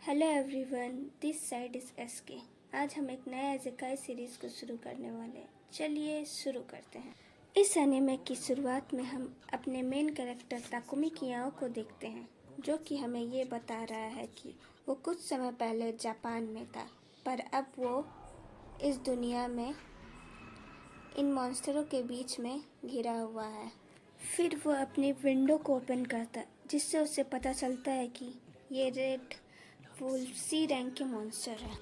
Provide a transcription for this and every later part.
Hello everyone, this side is SK. आज हम एक नया इज़ेकाई सीरीज़ को शुरू करने वाले हैं। चलिए शुरू करते हैं। इस एनीमे की शुरुआत में हम अपने मेन कैरेक्टर ताकुमी कियाओ को देखते हैं, जो कि हमें ये बता रहा है कि वो कुछ समय पहले जापान में था, पर अब वो इस दुनिया में इन मॉन्स्टरों के बीच में घिरा हुआ है। फिर वो अपनी विंडो को ओपन करता है, जिससे उसे पता चलता है कि ये रेड वुल्फ सी रैंक के मॉन्स्टर है।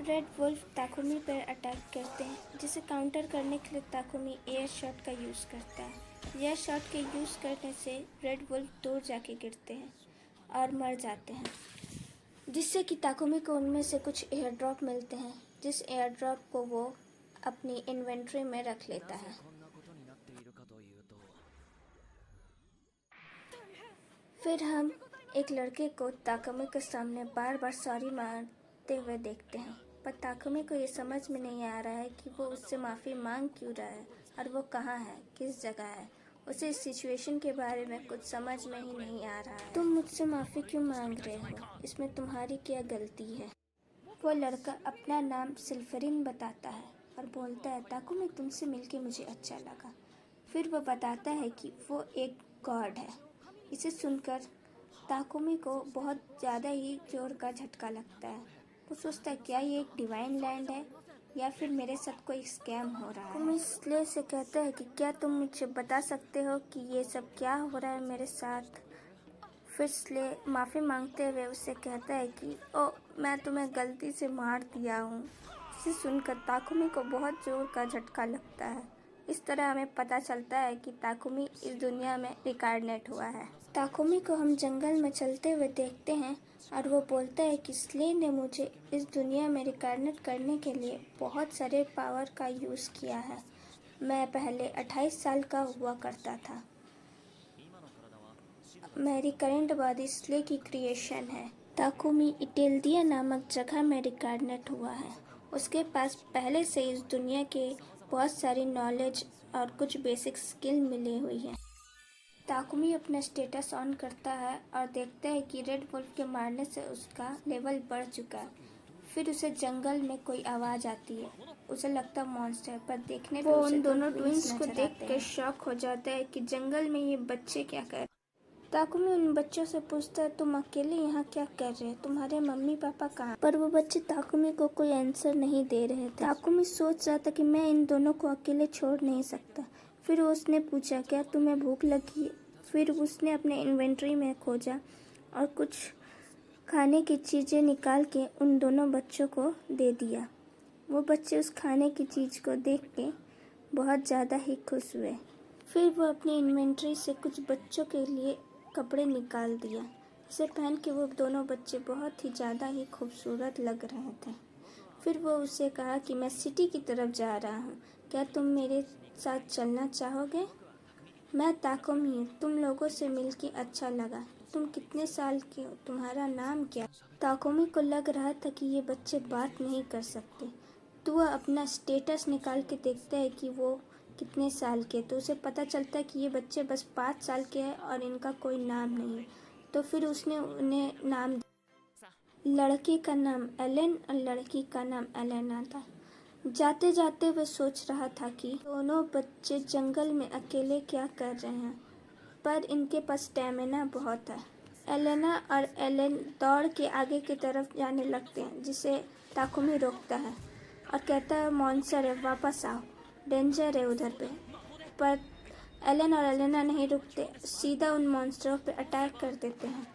रेड वुल्फ ताकुमी पर अटैक करते हैं, जिसे काउंटर करने के लिए ताकुमी एयर शॉट का यूज़ करता है। एयर शॉट के यूज़ करने से रेड वुल्फ दूर जाके गिरते हैं और मर जाते हैं, जिससे कि ताकुमी को उनमें से कुछ एयर ड्रॉप मिलते हैं, जिस एयर ड्रॉप को वो अपनी इन्वेंट्री में रख लेता है। फिर हम एक लड़के को ताकुमी के सामने बार बार सॉरी मांगते हुए देखते हैं, पर ताकुमी को ये समझ में नहीं आ रहा है कि वो उससे माफ़ी मांग क्यों रहा है और वो कहाँ है, किस जगह है। उसे इस सिचुएशन के बारे में कुछ समझ में ही नहीं आ रहा है। तुम मुझसे माफ़ी क्यों मांग रहे हो? इसमें तुम्हारी क्या गलती है? वो लड़का अपना नाम सिल्फरिन बताता है और बोलता है, ताकुमी तुमसे मिलके मुझे अच्छा लगा। फिर वो बताता है कि वो एक गॉड है। इसे सुनकर ताकुमी को बहुत ज़्यादा ही जोर का झटका लगता है। वो सोचता है, क्या ये एक डिवाइन लैंड है या फिर मेरे साथ कोई स्कैम हो रहा है। ताकुमी स्ले से कहता है कि क्या तुम मुझे बता सकते हो कि ये सब क्या हो रहा है मेरे साथ। फिर स्ले माफ़ी मांगते हुए उससे कहता है कि ओ, मैं तुम्हें गलती से मार दिया हूँ। इसे सुनकर ताकुमी को बहुत जोर का झटका लगता है। इस तरह हमें पता चलता है कि ताकुमी इस दुनिया में रिकार्नेट हुआ है। ताकुमी को हम जंगल में चलते हुए देखते हैं और वो बोलता है कि स्ले ने मुझे इस दुनिया में रिकार्नेट करने के लिए बहुत सारे पावर का यूज़ किया है। मैं पहले 28 साल का हुआ करता था। मेरी करंट बॉडी स्ले की क्रिएशन है। ताकुमी इटेल्डिया नामक जगह में रिकार्नेट हुआ है। उसके पास पहले से इस दुनिया के बहुत सारी नॉलेज और कुछ बेसिक स्किल मिली हुई है। ताकुमी अपना स्टेटस ऑन करता है और देखता है कि रेड वुल्फ के मारने से उसका लेवल बढ़ चुका है। फिर उसे जंगल में कोई आवाज़ आती है। उसे लगता मॉन्स्टर, पर देखने पे उन दोनों ट्विंस को देख कर शॉक हो जाता है कि जंगल में ये बच्चे क्या कर। ताकुमी उन बच्चों से पूछता है, तुम अकेले यहाँ क्या कर रहे हैं? तुम्हारे मम्मी पापा कहाँ? पर वो बच्चे ताकुमी को कोई आंसर नहीं दे रहे थे। ताकुमी सोच रहा था कि मैं इन दोनों को अकेले छोड़ नहीं सकता। फिर उसने पूछा, क्या तुम्हें भूख लगी? फिर उसने अपने इन्वेंट्री में खोजा और कुछ खाने की चीज़ें निकाल के उन दोनों बच्चों को दे दिया। वो बच्चे उस खाने की चीज़ को देख के बहुत ज़्यादा ही खुश हुए। फिर वो अपनी इन्वेंट्री से कुछ बच्चों के लिए कपड़े निकाल दिया। इसे पहन के वो दोनों बच्चे बहुत ही ज़्यादा ही खूबसूरत लग रहे थे। फिर वो उसे कहा कि मैं सिटी की तरफ जा रहा हूँ, क्या तुम मेरे साथ चलना चाहोगे? मैं ताकुमी हूँ, तुम लोगों से मिलके अच्छा लगा। तुम कितने साल के हो? तुम्हारा नाम क्या? ताकुमी को लग रहा था कि ये बच्चे बात नहीं कर सकते, तो वह अपना स्टेटस निकाल के देखता है कि वो कितने साल के। तो उसे पता चलता है कि ये बच्चे बस 5 साल के हैं और इनका कोई नाम नहीं है। तो फिर उसने उन्हें नाम, लड़के का नाम एलेन और लड़की का नाम एलेना था। जाते जाते वह सोच रहा था कि दोनों बच्चे जंगल में अकेले क्या कर रहे हैं, पर इनके पास स्टैमिना बहुत है। एलेना और एलेन दौड़ के आगे की तरफ जाने लगते हैं, जिसे ताकुमी रोकता है और कहता है, मॉन्स्टर है, वापस आओ, डेंजर है उधर पे। पर एलेन और एलेना नहीं रुकते, सीधा उन मॉन्स्टरों पे अटैक कर देते हैं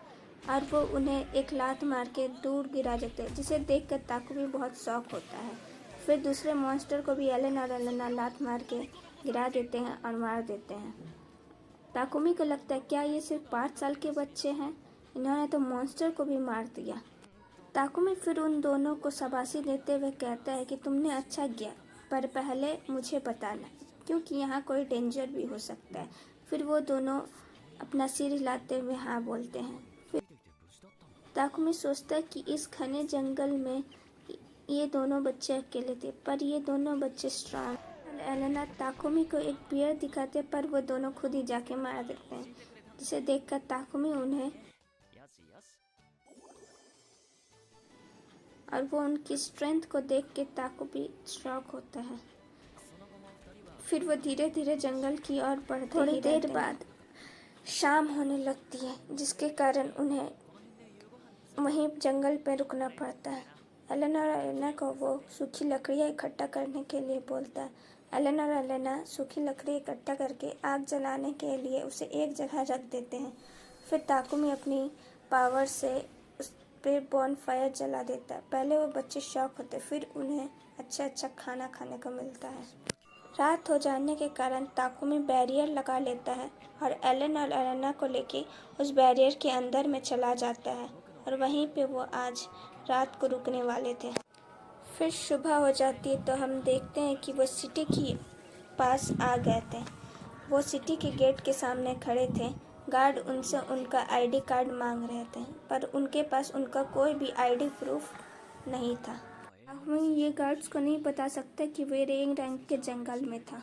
और वो उन्हें एक लात मार के दूर गिरा देते हैं, जिसे देखकर ताकुमी बहुत शॉक होता है। फिर दूसरे मॉन्स्टर को भी एलेन और एलेना लात मार के गिरा देते हैं और मार देते हैं। ताकुमी को लगता है, क्या ये सिर्फ 5 साल के बच्चे हैं? इन्होंने तो मॉन्स्टर को भी मार दिया। ताकुमी फिर उन दोनों को शाबाशी देते हुए कहता है कि तुमने अच्छा किया, पर पहले मुझे बताना, क्योंकि यहाँ कोई डेंजर भी हो सकता है। फिर वो दोनों अपना सिर हिलाते हुए हाँ बोलते हैं। फिर ताकुमी सोचता है कि इस घने जंगल में ये दोनों बच्चे अकेले थे, पर ये दोनों बच्चे स्ट्रांग। एलेना ताकुमी को एक बियर दिखाते, पर वो दोनों खुद ही जाके मार देते हैं, जिसे देखकर ताकुमी उन्हें और वो उनकी स्ट्रेंथ को देख के ताकुमी शॉक होता है। फिर वो धीरे धीरे जंगल की ओर बढ़ते थोड़ी देर बाद शाम होने लगती है, जिसके कारण उन्हें वहीं जंगल पे रुकना पड़ता है। एलन और एलेना को वो सूखी लकड़ियाँ इकट्ठा करने के लिए बोलता है। एलन और एलेना सूखी लकड़ी इकट्ठा करके आग जलाने के लिए उसे एक जगह रख देते हैं। फिर ताकुमी अपनी पावर से उस पे बॉनफायर जला देता है। पहले वो बच्चे शॉक होते, फिर उन्हें अच्छा खाना खाने को मिलता है। रात हो जाने के कारण ताकुमी बैरियर लगा लेता है और एलन और एलेना को लेके उस बैरियर के अंदर में चला जाता है और वहीं पे वो आज रात को रुकने वाले थे। फिर सुबह हो जाती है तो हम देखते हैं कि वो सिटी के पास आ गए थे। वो सिटी के गेट के सामने खड़े थे। गार्ड उनसे उनका आईडी कार्ड मांग रहे थे, पर उनके पास उनका कोई भी आईडी प्रूफ नहीं था। ताकुमी ये गार्ड्स को नहीं बता सकता कि वे रेंग रंग के जंगल में था,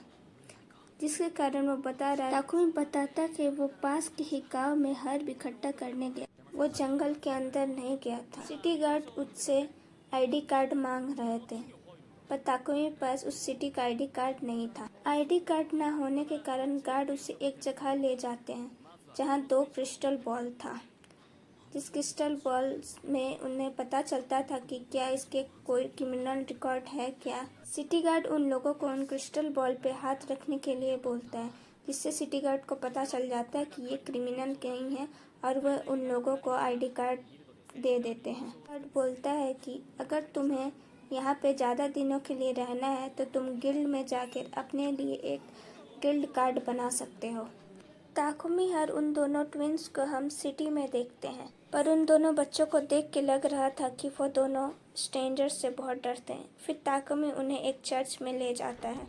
जिसके कारण वो बता रहा है। ताकुमी बताता कि वो पास के ही गाँव में हर्ब इकट्ठा करने गया, वो जंगल के अंदर नहीं गया था। सिटी गार्ड उससे आईडी कार्ड मांग रहे थे, पर ताकुमी के पास उस सिटी का आईडी कार्ड नहीं था। आईडी कार्ड ना होने के कारण गार्ड उसे एक जगह ले जाते हैं जहां 2 क्रिस्टल बॉल था। जिस क्रिस्टल बॉल्स में उन्हें पता चलता था कि क्या इसके कोई क्रिमिनल रिकॉर्ड है क्या। सिटी गार्ड उन लोगों को उन क्रिस्टल बॉल पे हाथ रखने के लिए बोलता है, जिससे सिटी गार्ड को पता चल जाता है कि ये क्रिमिनल नहीं है और वह उन लोगों को आईडी कार्ड दे देते हैं। गार्ड बोलता है कि अगर तुम्हें यहाँ पे ज़्यादा दिनों के लिए रहना है तो तुम गिल्ड में जाकर अपने लिए एक गिल्ड कार्ड बना सकते हो। ताकुमी और उन दोनों ट्विंस को हम सिटी में देखते हैं, पर उन दोनों बच्चों को देख के लग रहा था कि वो दोनों स्ट्रेंजर्स से बहुत डरते हैं। फिर ताकुमी उन्हें एक चर्च में ले जाता है।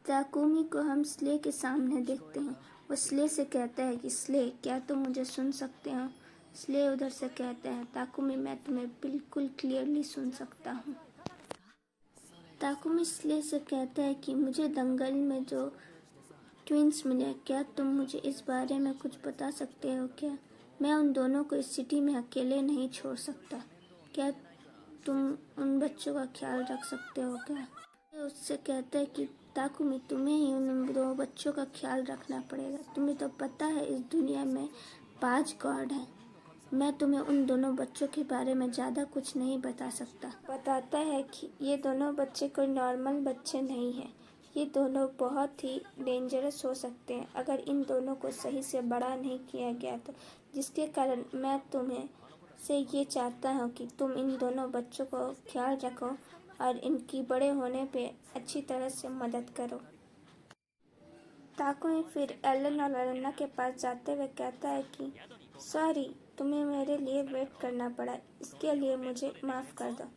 ताकुमी को हम स्ले के सामने देखते हैं। वो स्ले से कहता है कि स्ले, क्या तुम मुझे सुन सकते हो? स्ले उधर से कहता है, ताकुमी मैं तुम्हें बिल्कुल क्लियरली सुन सकता हूँ। ताकुमी स्ले से कहता है कि मुझे दंगल में जो ट्विंस मिले, क्या तुम मुझे इस बारे में कुछ बता सकते हो क्या? मैं उन दोनों को इस सिटी में अकेले नहीं छोड़ सकता। क्या तुम उन बच्चों का ख्याल रख सकते हो क्या? उससे कहता है कि ताकुमी तुम्हें ही उन 2 बच्चों का ख्याल रखना पड़ेगा। तुम्हें तो पता है इस दुनिया में 5 गॉड हैं। मैं तुम्हें उन दोनों बच्चों के बारे में ज़्यादा कुछ नहीं बता सकता। बताता है कि ये दोनों बच्चे कोई नॉर्मल बच्चे नहीं हैं। ये दोनों बहुत ही डेंजरस हो सकते हैं अगर इन दोनों को सही से बड़ा नहीं किया गया तो, जिसके कारण मैं तुम्हें से ये चाहता हूँ कि तुम इन दोनों बच्चों को ख्याल रखो और इनकी बड़े होने पे अच्छी तरह से मदद करो। ताकुमी फिर एलन और एलेना के पास जाते हुए कहता है कि सॉरी, तुम्हें मेरे लिए वेट करना पड़ा, इसके लिए मुझे माफ़ कर दो।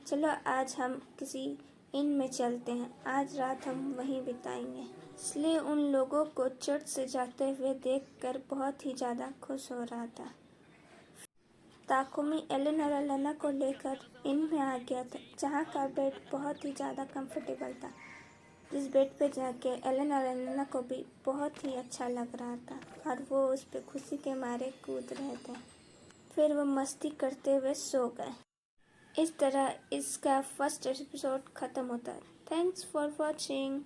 चलो आज हम किसी इन में चलते हैं, आज रात हम वहीं बिताएंगे। इसलिए उन लोगों को चर्च से जाते हुए देखकर बहुत ही ज़्यादा खुश हो रहा था। ताकुमी एलन और एलेना को लेकर इन में आ गया था, जहाँ का बेड बहुत ही ज़्यादा कंफर्टेबल था। जिस बेड पे जाके एलन और एलेना को भी बहुत ही अच्छा लग रहा था और वो उस पे खुशी के मारे कूद रहे थे। फिर वो मस्ती करते हुए सो गए। इस तरह इसका फर्स्ट एपिसोड ख़त्म होता है। Thanks for watching.